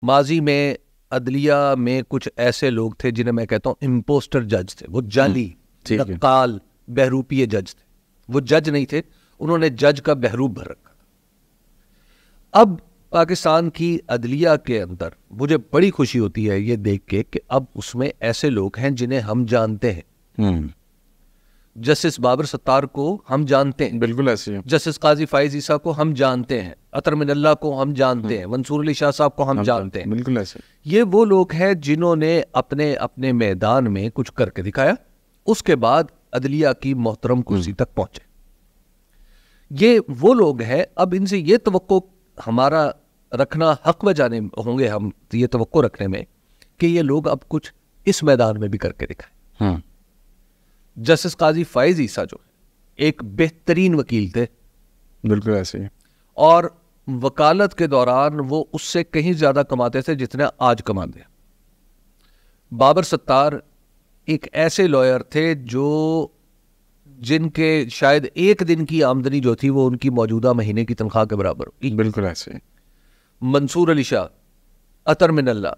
ماضی میں عدلیہ میں کچھ ایسے لوگ تھے جنہیں میں کہتا ہوں امپوسٹر جج تھے. وہ جعلی نقال بہروپی جج تھے. وہ جج نہیں تھے, انہوں نے جج کا بہروپ بھر رکھا تھا. اب پاکستان کی عدلیہ کے اندر مجھے بڑی خوشی ہوتی ہے یہ دیکھ کے کہ اب اس میں ایسے لوگ ہیں جنہیں ہم جانتے ہیں. جسٹس بابر ستار کو ہم جانتے ہیں, بالکل ایسے. جسٹس قاضی فائز عیسیٰ کو ہم جانتے ہیں, اطہر من اللہ کو ہم جانتے ہیں, منصور علی شاہ صاحب کو ہم جانتے ہیں. بالکل ایسے. یہ وہ لوگ ہیں جنہوں نے اپنے اپنے میدان میں کچھ کر کے دکھایا, اس کے بعد عدلیہ کی محترم کرسی تک پہنچے. یہ وہ لوگ ہیں, اب ان سے یہ توقع ہمارا رکھنا حق بجانے ہوں گے, ہم یہ توقع رکھنے میں کہ یہ لوگ اب کچھ اس میدان میں بھی کر کے دکھائیں. جسٹس قاضی فائز عیسیٰ جو ایک بہترین وکیل تھے, بالکل ایسے, اور وکالت کے دوران وہ اس سے کہیں زیادہ کماتے تھے جتنا آج کماتے ہیں. بابر ستار ایک ایسے لائر تھے جن کے شاید ایک دن کی آمدنی جو تھی وہ ان کی موجودہ مہینے کی تنخواہ کے برابر ہوگی. بالکل ایسے. منصور علی شاہ, اطہر من اللہ,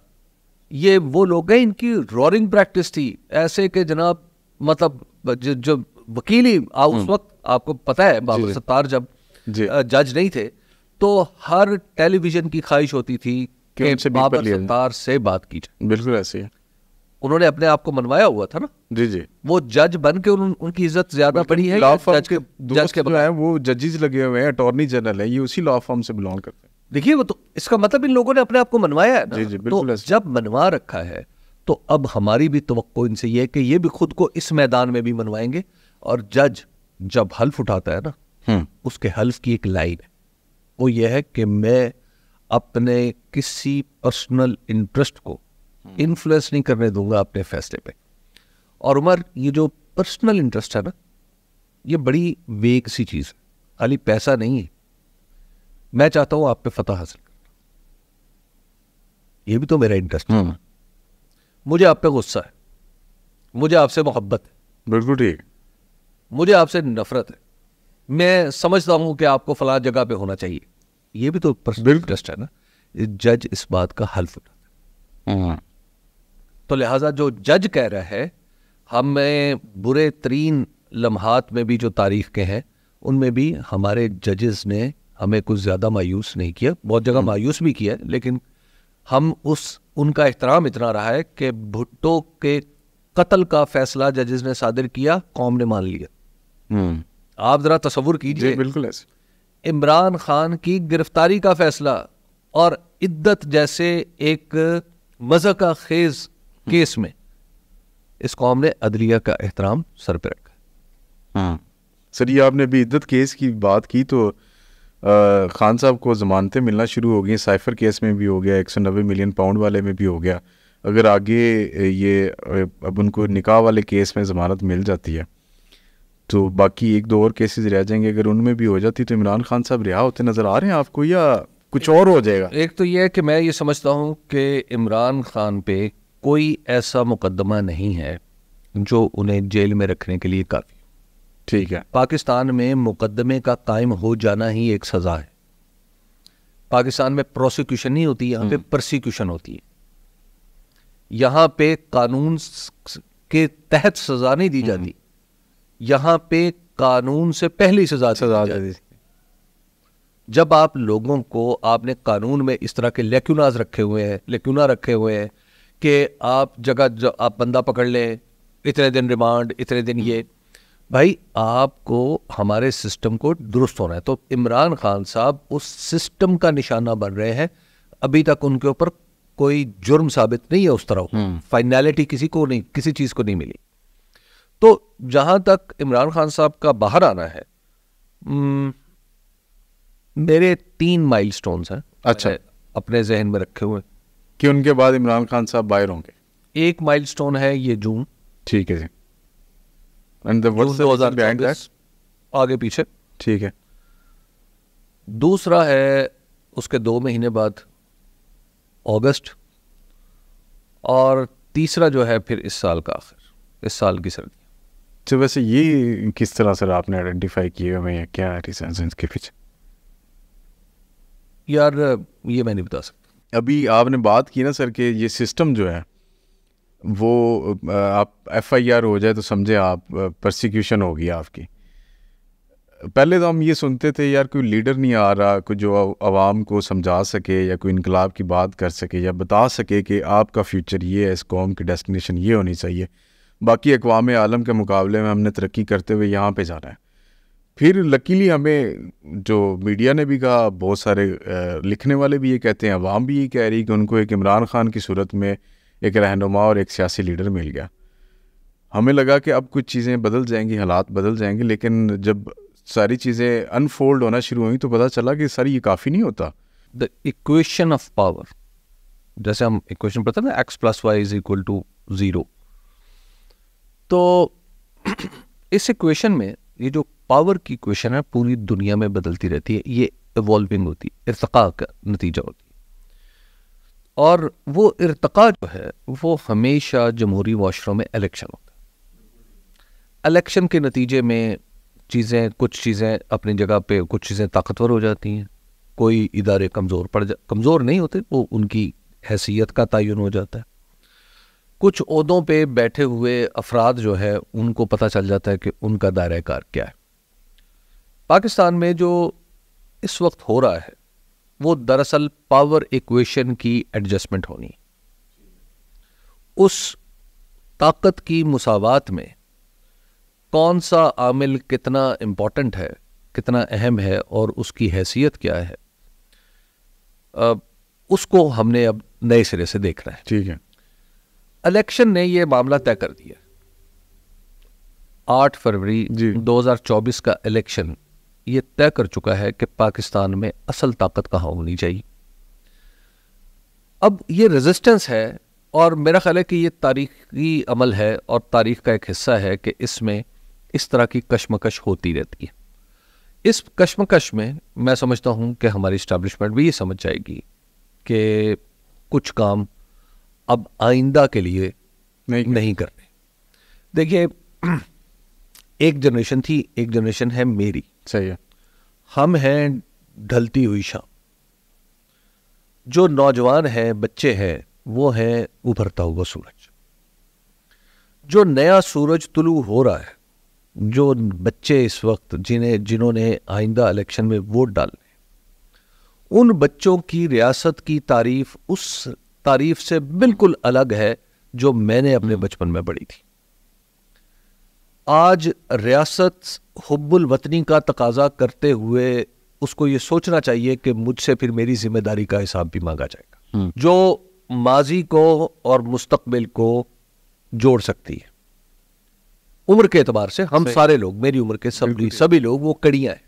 یہ وہ لوگ ہیں ان کی رورنگ پریکٹس تھی ایسے کہ جناب مطلب جو وکیلی اس وقت آپ کو پتہ ہے بابر ستار جب جج نہیں تھے تو ہر ٹیلی ویژن کی خواہش ہوتی تھی کہ بابر ستار سے بات کی جائے. بالکل ایسے. انہوں نے اپنے آپ کو منوایا ہوا تھا نا. جی. وہ جج بن کے ان کی عزت زیادہ بڑی ہے. جج کے بغیر وہ ججز لگے ہوئے ہیں, اٹارنی جنرل ہے, یہ اسی لا فرم سے بلانگ کرتے ہیں. دیکھیے وہ تو اس کا مطلب ان لوگوں نے اپنے آپ کو منوایا ہے نا. تو جب منوا رکھا ہے تو اب ہماری بھی توقع ان سے یہ ہے کہ یہ بھی خود کو اس میدان میں بھی منوائیں گے. اور جج جب حلف اٹھاتا ہے نا, اس کے حلف کی ایک لائن ہے, وہ یہ ہے کہ میں اپنے کسی پرسنل انٹرسٹ کو انفلوئنس نہیں کرنے دوں گا اپنے فیصلے پہ. اور عمر, یہ جو پرسنل انٹرسٹ ہے نا, یہ بڑی ویگ سی چیز ہے, خالی پیسہ نہیں ہے. میں چاہتا ہوں آپ پہ فتح حاصل کرنا, یہ بھی تو میرا انٹرسٹ ہے. مجھے آپ پہ غصہ ہے, مجھے آپ سے محبت ہے, بالکل ٹھیک, مجھے آپ سے نفرت ہے, میں سمجھتا ہوں کہ آپ کو فلاں جگہ پہ ہونا چاہیے, یہ بھی تو پرسنل انٹرسٹ ہے نا. جج اس بات کا حلف اٹھاتا ہے. تو لہٰذا جو جج کہہ رہا ہے, ہمیں برے ترین لمحات میں بھی جو تاریخ کے ہیں ان میں بھی ہمارے ججز نے ہمیں کچھ زیادہ مایوس نہیں کیا, بہت جگہ مایوس بھی کیا, لیکن ہم ان کا احترام اتنا رہا ہے کہ بھٹو کے قتل کا فیصلہ ججز نے صادر کیا, قوم نے مان لیا. آپ ذرا تصور کیجئے, بالکل ایسے, عمران خان کی گرفتاری کا فیصلہ اور عدت جیسے ایک مضحکہ خیز کیس میں اس قوم نے عدلیہ کا احترام سر پہ رکھا. سر یہ آپ نے ابھی عدت کیس کی بات کی تو خان صاحب کو ضمانتیں ملنا شروع ہو گئی. سائفر کیس میں بھی ہو گیا, 190 ملین پاؤنڈ والے میں بھی ہو گیا. اگر آگے یہ اب ان کو نکاح والے کیس میں ضمانت مل جاتی ہے تو باقی 1-2 اور کیسز رہ جائیں گے. اگر ان میں بھی ہو جاتی تو عمران خان صاحب رہا ہوتے نظر آ رہے ہیں آپ کو, یا کچھ اور ہو جائے گا؟ ایک تو یہ ہے کہ میں یہ سمجھتا ہوں کہ عمران خان پہ کوئی ایسا مقدمہ نہیں ہے جو انہیں جیل میں رکھنے کے لیے کافی. ٹھیک ہے, پاکستان میں مقدمے کا قائم ہو جانا ہی ایک سزا ہے. پاکستان میں پروسیکیوشن نہیں ہوتی, یہاں پہ پرسیکیوشن ہوتی ہے. یہاں پہ قانون کے تحت سزا نہیں دی جاتی, یہاں پہ قانون سے پہلی سزا دی. جب آپ لوگوں کو, آپ نے قانون میں اس طرح کے لیکوناز رکھے ہوئے ہیں کہ آپ آپ بندہ پکڑ لیں, اتنے دن ریمانڈ, اتنے دن یہ, بھائی آپ کو ہمارے سسٹم کو درست ہونا ہے. تو عمران خان صاحب اس سسٹم کا نشانہ بن رہے ہیں. ابھی تک ان کے اوپر کوئی جرم ثابت نہیں ہے اس طرح, فائنالٹی کسی کو نہیں, کسی چیز کو نہیں ملی. تو جہاں تک عمران خان صاحب کا باہر آنا ہے, میرے 3 مائل سٹونز ہیں اچھا اپنے ذہن میں رکھے ہوئے کہ ان کے بعد عمران خان صاحب باہر ہوں گے. ایک مائل سٹون ہے یہ جون. ٹھیک ہے جی, 2024 آگے پیچھے. ٹھیک ہے. دوسرا ہے اس کے 2 مہینے بعد اگست, اور تیسرا جو ہے پھر اس سال کا آخر, اس سال کی سردی. تو ویسے یہ کس طرح سے آپ نے آئیڈینٹیفائی کیے ہوئے ہیں, کیا ریزنز کے پیچھے؟ یار یہ میں نہیں بتا سکتا. ابھی آپ نے بات کی نا سر کہ یہ سسٹم جو ہے وہ آپ ایف آئی آر ہو جائے تو سمجھے آپ پرسیکیوشن ہوگی آپ کی. پہلے تو ہم یہ سنتے تھے یار کوئی لیڈر نہیں آ رہا کوئی جو عوام کو سمجھا سکے یا کوئی انقلاب کی بات کر سکے یا بتا سکے کہ آپ کا فیوچر یہ ہے, اس قوم کی ڈیسٹینیشن یہ ہونی چاہیے, باقی اقوام عالم کے مقابلے میں ہم نے ترقی کرتے ہوئے یہاں پہ جانا ہے. پھر لکیلی ہمیں جو میڈیا نے بھی کہا, بہت سارے لکھنے والے بھی یہ کہتے ہیں, عوام بھی یہ کہہ رہی کہ ان کو ایک عمران خان کی صورت میں ایک رہنما اور ایک سیاسی لیڈر مل گیا. ہمیں لگا کہ اب کچھ چیزیں بدل جائیں گی, حالات بدل جائیں گے, لیکن جب ساری چیزیں انفولڈ ہونا شروع ہوئیں تو پتہ چلا کہ سر یہ کافی نہیں ہوتا. دا ایکویشن آف پاور, جیسے ہم ایکویشن پڑھتے ہیں نا x+y = 0, تو اس ایکویشن میں یہ جو پاور کی ایکویشن ہے پوری دنیا میں بدلتی رہتی ہے, یہ ایوالونگ ہوتی ہے, ارتقاء کا نتیجہ ہوتی ہے. اور وہ ارتقاء جو ہے وہ ہمیشہ جمہوری معاشروں میں الیکشن ہوتا ہے. الیکشن کے نتیجے میں کچھ چیزیں اپنی جگہ پہ, کچھ چیزیں طاقتور ہو جاتی ہیں, کوئی ادارے کمزور نہیں ہوتے, وہ ان کی حیثیت کا تعین ہو جاتا ہے. کچھ عہدوں پہ بیٹھے ہوئے افراد جو ہے ان کو پتہ چل جاتا ہے کہ ان کا دائرہ کار کیا ہے. پاکستان میں جو اس وقت ہو رہا ہے وہ دراصل پاور ایکویشن کی ایڈجسٹمنٹ ہونی ہے. اس طاقت کی مساوات میں کون سا عامل کتنا امپورٹنٹ ہے, کتنا اہم ہے اور اس کی حیثیت کیا ہے, اس کو ہم نے اب نئے سرے سے دیکھ رہے ہیں. ٹھیک ہے. الیکشن نے یہ معاملہ طے کر دیا. 8 فروری 2024 کا الیکشن یہ طے کر چکا ہے کہ پاکستان میں اصل طاقت کہاں ہونی چاہیے. اب یہ ریزسٹنس ہے, اور میرا خیال ہے کہ یہ تاریخی عمل ہے اور تاریخ کا ایک حصہ ہے کہ اس میں اس طرح کی کشمکش ہوتی رہتی ہے. اس کشمکش میں سمجھتا ہوں کہ ہماری اسٹیبلشمنٹ بھی یہ سمجھ جائے گی کہ کچھ کام اب آئندہ کے لیے نہیں کرنے. دیکھیے, ایک جنریشن تھی, ایک جنریشن ہے میری. صحیح ہے. ہم ہیں ڈھلتی ہوئی شام. جو نوجوان ہیں, بچے ہیں, وہ ہیں ابھرتا ہوا سورج. جو نیا سورج طلوع ہو رہا ہے, جو بچے اس وقت جنہوں نے آئندہ الیکشن میں ووٹ ڈالنے, ان بچوں کی ریاست کی تعریف اس تعریف سے بالکل الگ ہے جو میں نے اپنے بچپن میں پڑھی تھی. آج ریاست حب الوطنی کا تقاضا کرتے ہوئے اس کو یہ سوچنا چاہیے کہ مجھ سے پھر میری ذمہ داری کا حساب بھی مانگا جائے گا, جو ماضی کو اور مستقبل کو جوڑ سکتی ہے. عمر کے اعتبار سے ہم سارے لوگ, میری عمر کے سبھی لوگ وہ کڑیاں ہیں.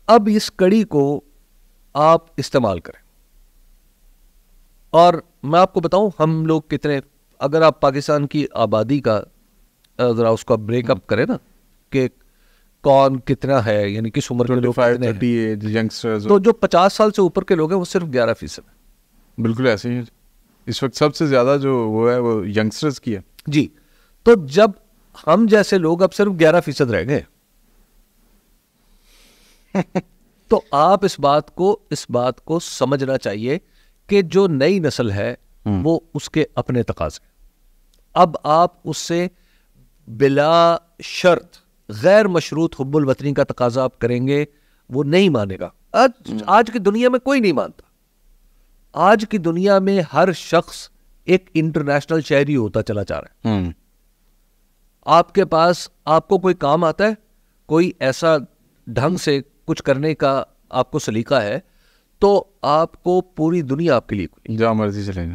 اب اس کڑی کو آپ استعمال کریں. اور میں آپ کو بتاؤں ہم لوگ کتنے, اگر آپ پاکستان کی آبادی کا ذرا اس کا بریک اپ کریں نا کہ کون کتنا ہے, یعنی کس عمر کے لوگ کتنے ہیں, تو جو 50 سال سے اوپر کے لوگ ہیں وہ صرف 11% ہیں. بالکل ایسے ہی. اس وقت سب سے زیادہ جو وہ ہے وہ ینگسٹرز کی ہے. جی, تو جب ہم جیسے لوگ اب صرف 11% رہ گئے تو آپ اس بات کو سمجھنا چاہیے کہ جو نئی نسل ہے وہ اس کے اپنے تقاضے. اب آپ اس سے بلا شرط غیر مشروط حب الوطنی کا تقاضا آپ کریں گے, وہ نہیں مانے گا. آج کی دنیا میں کوئی نہیں مانتا. آج کی دنیا میں ہر شخص ایک انٹرنیشنل شہری ہوتا چلا جا رہا ہے. آپ کے پاس آپ کو کوئی کام آتا ہے, کوئی ایسا ڈھنگ سے کچھ کرنے کا آپ کو سلیقہ ہے, تو آپ کو پوری دنیا آپ کے لیے جہاں مرضی چلیں گے.